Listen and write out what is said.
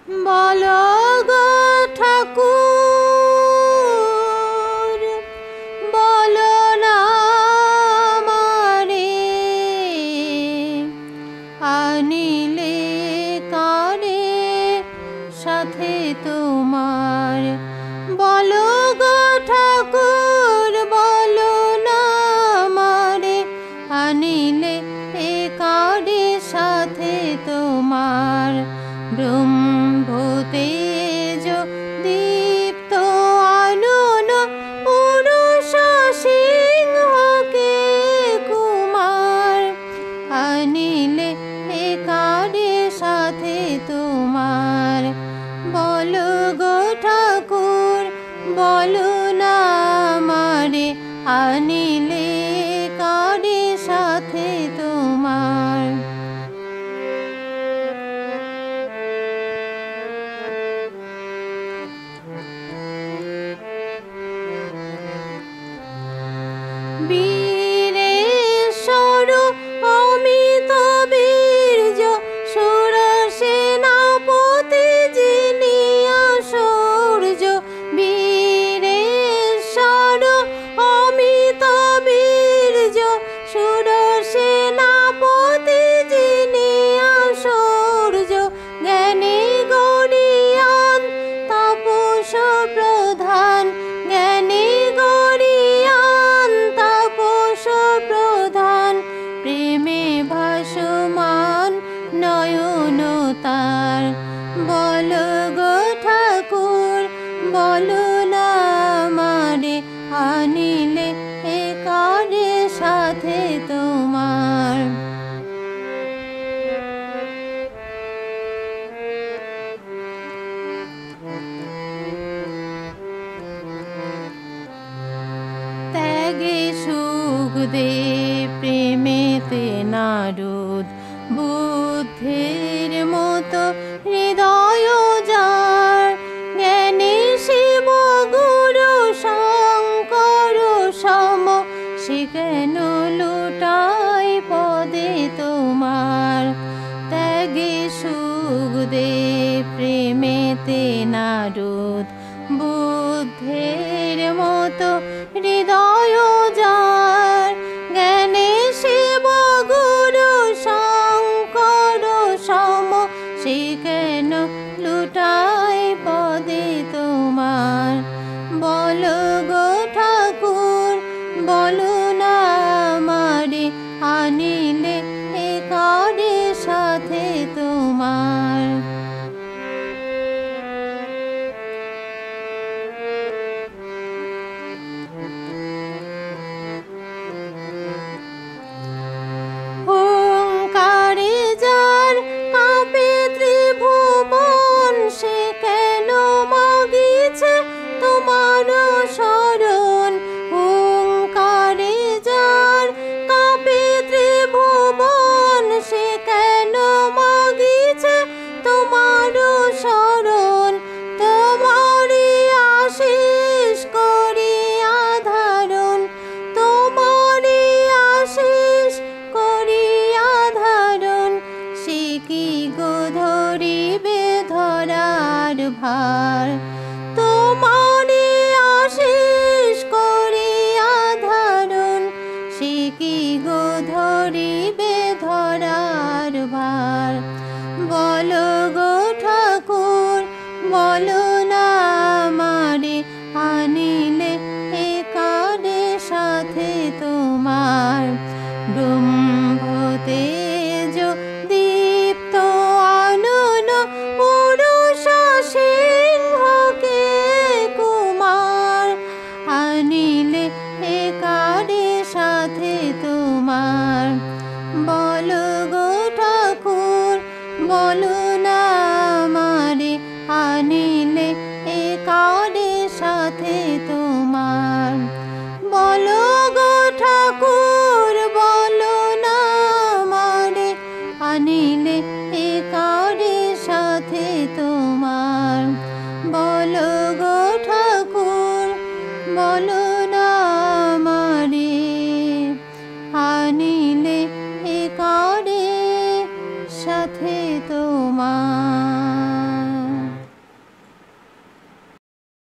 বলো গো ঠাকুর, বলো না আমারে, আনিলে কারে সাথে তোমার। বলো গো ঠাকুর, বলো না আমারে, আনিলে কারে সাথে তোমার। ব্রহ্মতেজ দীপ্ত আনন পুরুষ সিংহকে কুমার, আনিলে কারে সাথে তোমার। বলো গো ঠাকুর, বলো না আমারে, আনিলে কারে সাথে তোমার। বীরেশ্বর অমিত বীর্য সুর সেনাপতি জিনিয়া সূর্য। বীরেশ্বর অমিত বীর্য সুর সেনাপতি জিনিয়া সূর্য। জ্ঞানী গরিয়ান তাপস প্রধান, জ্ঞানী গরিয়ান তাপস প্রধান। প্রেমে ভাসমান নয়ন তার। বলো গো ঠাকুর, বলো না আমারে, আনিলে কারে সাথে তোমার। ত্যাগে সুখদেব প্রেমেতে নারদ, বুদ্ধের মতো হৃদয় যার। জ্ঞানী শিব গুরু শঙ্কর সম, সে কেন লুটাই পদে তোমার। ত্যাগে সুখদেব প্রেমেতে নারদ, বুদ্ধের মতো হৃদয় যার। জ্ঞানী শিব গুরু শঙ্কর সম, সে কেন লুটাই পদে তোমার। বলো গো ঠাকুর, বলো না আমারে, আনিলে কারে সাথে তোমার। ওঙ্কারে যার কাঁপে ত্রিভুবন, সে কেন মাগিছে তোমার শরণ। ওঙ্কারে যার কাঁপে ত্রিভুবন, সে কেন মাগিছে তোমার শরণ। তোমারই আশিস করিয়া ধারণ, তোমারই আশিস করিয়া ধারণ। সে কি গো ধরিবে ধরার ভার। তোমারই আশিস করিয়া ধারণ, সে কি গো ধরিবে ধরার ভার। বলো গো ঠাকুর, বলো না আমারে, আনিলে কারে সাথে তোমার। ব্রহ্মতেজ দীপ্ত আনন পুরুষ সিংহকে কুমার, আনিলে কারে সাথে তোমার। বলো গো ঠাকুর, বলো না আমারে, আনিলে কারে সাথে তোমার। বলো গো ঠাকুর, বলো না আমারে, আনিলে কারে সাথে তোমার। বলো গো ঠাকুর, বলো না আমারে, আনিলে কারে সাথে তোমার।